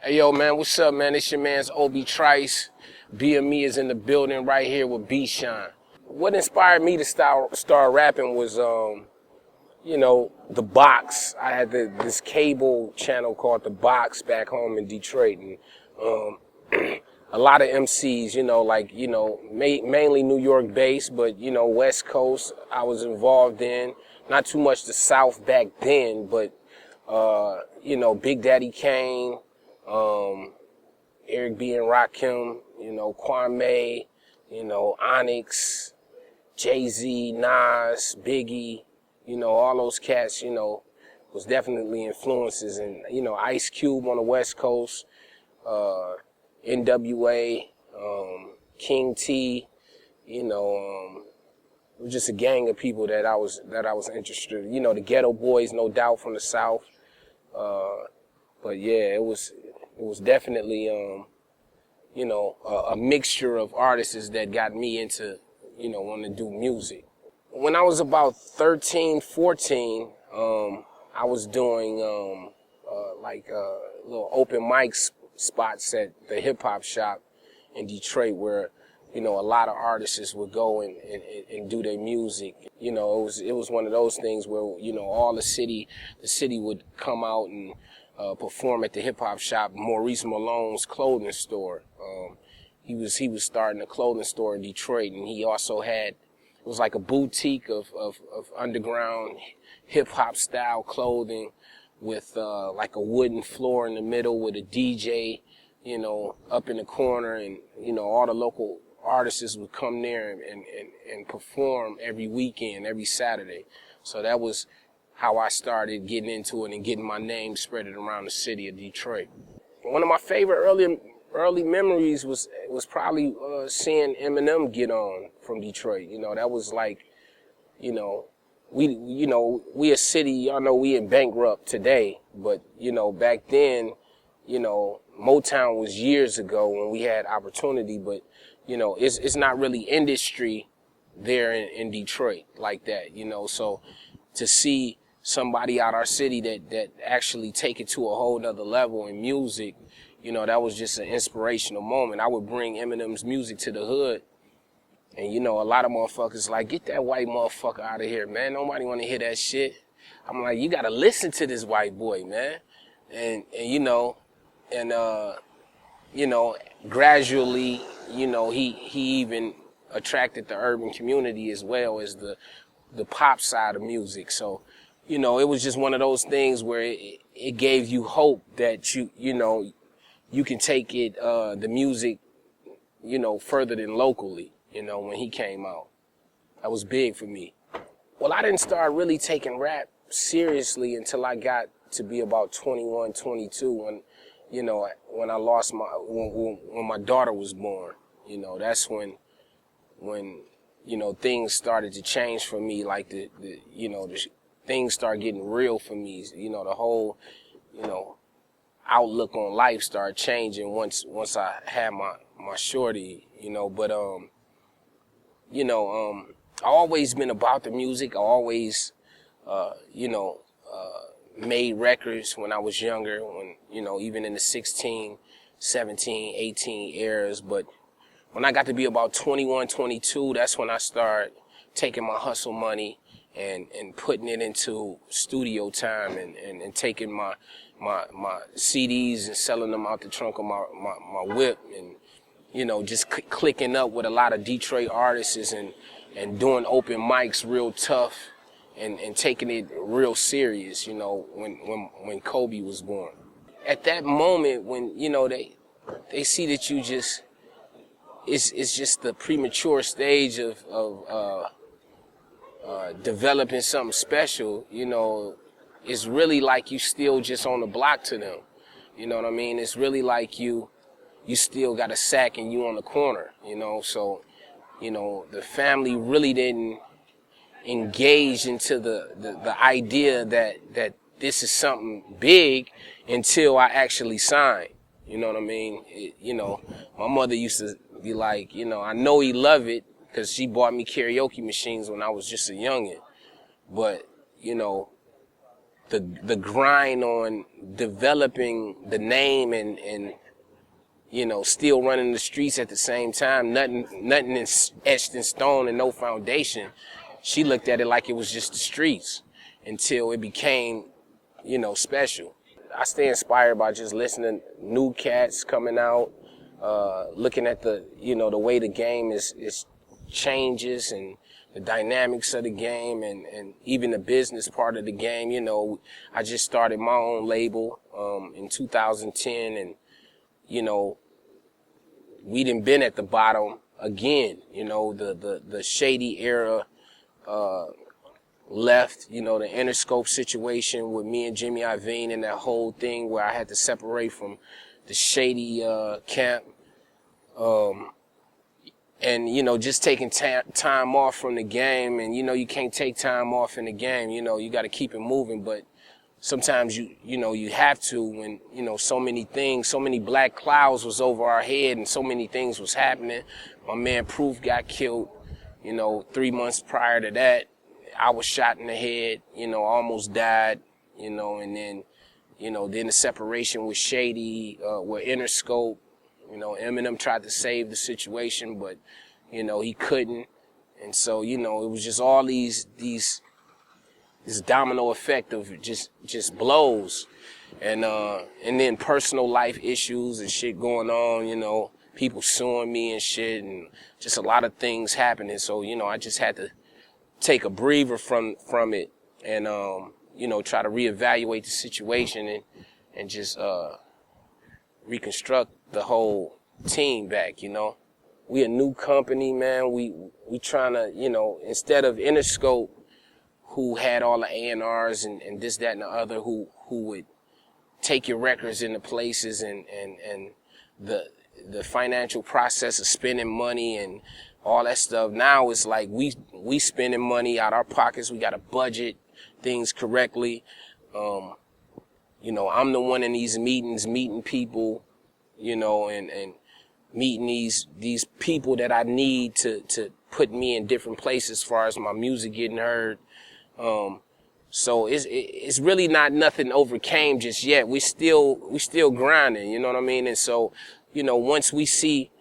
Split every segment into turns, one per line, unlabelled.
Hey, yo, man, what's up, man? It's your man's Obie Trice. BME is in the building right here with B-Shine. What inspired me to start rapping was, The Box. I had this cable channel called The Box back home in Detroit. And a lot of MCs, mainly New York based, but, West Coast I was involved in. Not too much the South back then, but, Big Daddy Kane, Eric B. and Rakim, Kwame, Onyx, Jay-Z, Nas, Biggie, all those cats, was definitely influences. And, Ice Cube on the West Coast, NWA, King T, it was just a gang of people that I was interested in. The Ghetto Boys, no doubt, from the South. But yeah, it was definitely, a mixture of artists that got me into, wanting to do music. When I was about 13, 14, I was doing, little open mic spots at the hip hop shop in Detroit where, a lot of artists would go and do their music. It was one of those things where, all the city would come out and perform at the hip hop shop. Maurice Malone's clothing store. He was starting a clothing store in Detroit, and he also had, it was like a boutique of underground hip hop style clothing with like a wooden floor in the middle with a DJ, up in the corner, and all the local artists would come there and perform every weekend, every Saturday. So that was how I started getting into it and getting my name spread around the city of Detroit. One of my favorite early memories was probably seeing Eminem get on from Detroit. That was like, we a city, y'all know we in bankrupt today, but back then, Motown was years ago when we had opportunity, but it's not really industry there in Detroit like that, so to see somebody out our city that actually take it to a whole nother level in music, that was just an inspirational moment. I would bring Eminem's music to the hood, and a lot of motherfuckers like, get that white motherfucker out of here, man. Nobody want to hear that shit. I'm like, you gotta listen to this white boy, man. And gradually, he even attracted the urban community as well as the pop side of music. So, it was just one of those things where it gave you hope that you can take it, the music, further than locally, when he came out. That was big for me. Well, I didn't start really taking rap seriously until I got to be about 21, 22 when I lost when my daughter was born. That's when things started to change for me, like the things started getting real for me. The whole, outlook on life started changing once I had my shorty, but I always been about the music. I always made records when I was younger, when even in the 16, 17, 18 eras. But when I got to be about 21, 22, that's when I started taking my hustle money and putting it into studio time and taking my CDs and selling them out the trunk of my whip, and just clicking up with a lot of Detroit artists and doing open mics real tough and taking it real serious, when Kobe was born. At that moment when they see that you just it's just the premature stage of developing something special, it's really like you still just on the block to them. You know what I mean? It's really like you still got a sack and you on the corner, so, the family really didn't engage into the idea that this is something big until I actually signed. You know what I mean? My mother used to be like, I know he love it because she bought me karaoke machines when I was just a youngin'. But, the grind on developing the name and you know, still running the streets at the same time, nothing is etched in stone and no foundation. She looked at it like it was just the streets until it became, you know, special. I stay inspired by just listening to new cats coming out, looking at the, you know, the way the game is changes and the dynamics of the game and even the business part of the game. You know, I just started my own label in 2010, and, you know, we done been at the bottom again. You know, the shady era left, you know, the Interscope situation with me and Jimmy Iovine and that whole thing where I had to separate from the shady camp. And, you know, just taking time off from the game. And, you know, you can't take time off in the game. You know, you got to keep it moving. But sometimes, you know, you have to when, you know, so many things, so many black clouds was over our head and so many things was happening. My man Proof got killed, you know, 3 months prior to that. I was shot in the head, you know, almost died, you know, and then, you know, then the separation with Shady, with Interscope. You know, Eminem tried to save the situation, but, you know, he couldn't. And so, you know, it was just all this domino effect of just blows. And then personal life issues and shit going on, you know, people suing me and shit and just a lot of things happening. So, you know, I just had to take a breather from it and, you know, try to reevaluate the situation and just, reconstruct the whole team back, you know. We a new company, man. We trying to, you know, instead of Interscope, who had all the A&Rs and this, that, and the other, who would take your records into places and the financial process of spending money and all that stuff. Now it's like we spending money out our pockets. We got to budget things correctly. You know, I'm the one in these meetings, meeting people, you know, and meeting these people that I need to put me in different places as far as my music getting heard. So it's really not nothing overcame just yet. We still grinding, you know what I mean? And so, you know, once we see,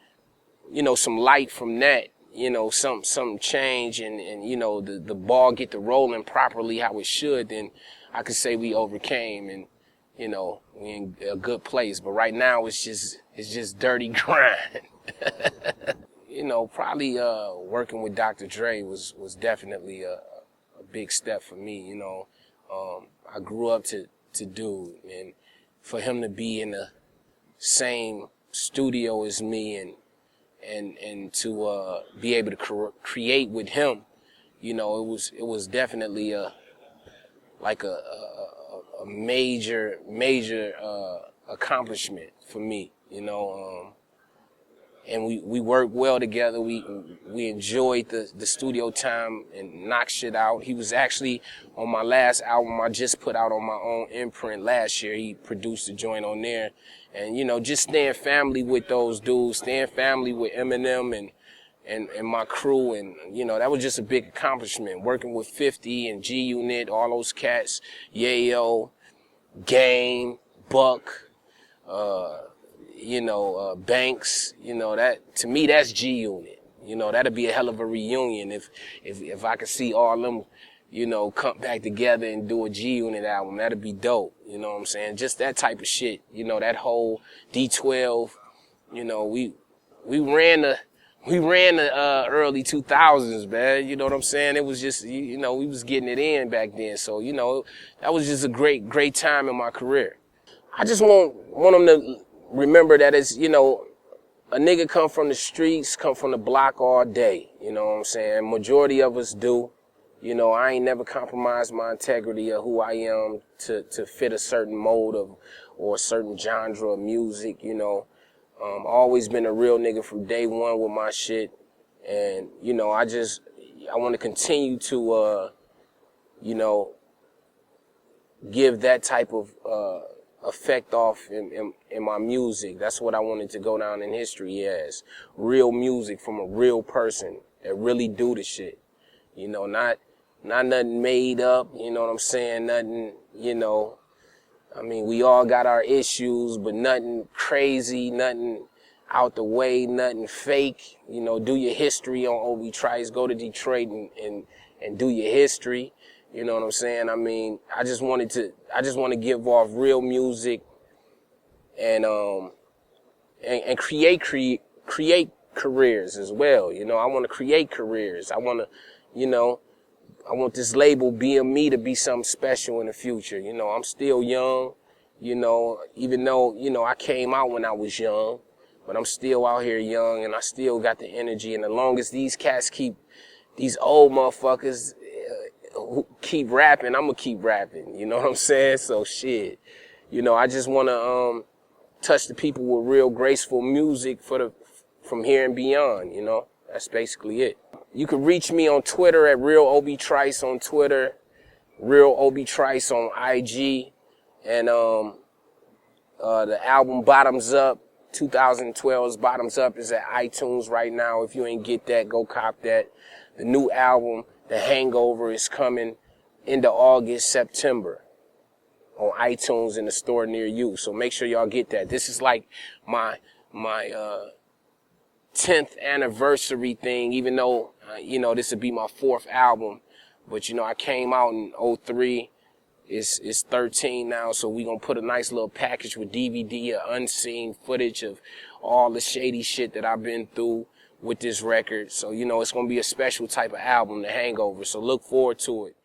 you know, some light from that, you know, some change and you know, the ball get to rolling properly how it should, then I could say we overcame and, you know, we in a good place. But right now it's just dirty grind. You know, probably working with Dr. Dre was definitely a big step for me. You know, I grew up to Dude, and for him to be in the same studio as me and to be able to create with him, you know, it was definitely a major accomplishment for me, you know. And we worked well together. We enjoyed the studio time and knocked shit out. He was actually on my last album I just put out on my own imprint last year. He produced a joint on there. And, you know, just staying family with those dudes, staying family with Eminem and my crew. And, you know, that was just a big accomplishment. Working with 50 and G-Unit, all those cats, Yayo, Game, Buck, you know, Banks, you know, that, to me, that's G-Unit. You know, that'd be a hell of a reunion if I could see all them, you know, come back together and do a G-Unit album. That'd be dope. You know what I'm saying? Just that type of shit. You know, that whole D12, you know, we ran the early 2000s, man. You know what I'm saying? It was just, you know, we was getting it in back then. So, you know, that was just a great time in my career. I just want them to remember that it's, you know, a nigga come from the streets, come from the block all day. You know what I'm saying? Majority of us do. You know, I ain't never compromised my integrity of who I am to fit a certain mode of or a certain genre of music, you know. Always been a real nigga from day one with my shit. And, you know, I want to continue to, you know, give that type of effect off in my music. That's what I wanted to go down in history as. Real music from a real person that really do the shit. You know, not not nothing made up, you know what I'm saying? Nothing, you know, I mean, we all got our issues, but nothing crazy, nothing out the way, nothing fake. You know, do your history on Obie Trice. Go to Detroit and do your history. You know what I'm saying? I mean, I just want to give off real music and create careers as well. You know, I want to create careers. I want to, you know, I want this label BME to be something special in the future. You know, I'm still young, you know, even though, you know, I came out when I was young, but I'm still out here young and I still got the energy. And as long as these cats these old motherfuckers who keep rapping, I'm gonna keep rapping. You know what I'm saying? So shit, you know, I just want to touch the people with real graceful music from here and beyond. You know, that's basically it. You can reach me on Twitter at Real Obie Trice on Twitter, Real Obie Trice on IG, and the album Bottoms Up, 2012's Bottoms Up is at iTunes right now. If you ain't get that, go cop that. The new album, The Hangover, is coming into August, September on iTunes in the store near you. So make sure y'all get that. This is like my 10th anniversary thing, even though, you know, this would be my 4th album. But, you know, I came out in 03. It's 13 now, so we gonna put a nice little package with DVD of unseen footage of all the shady shit that I've been through with this record. So, you know, it's gonna be a special type of album, The Hangover. So look forward to it.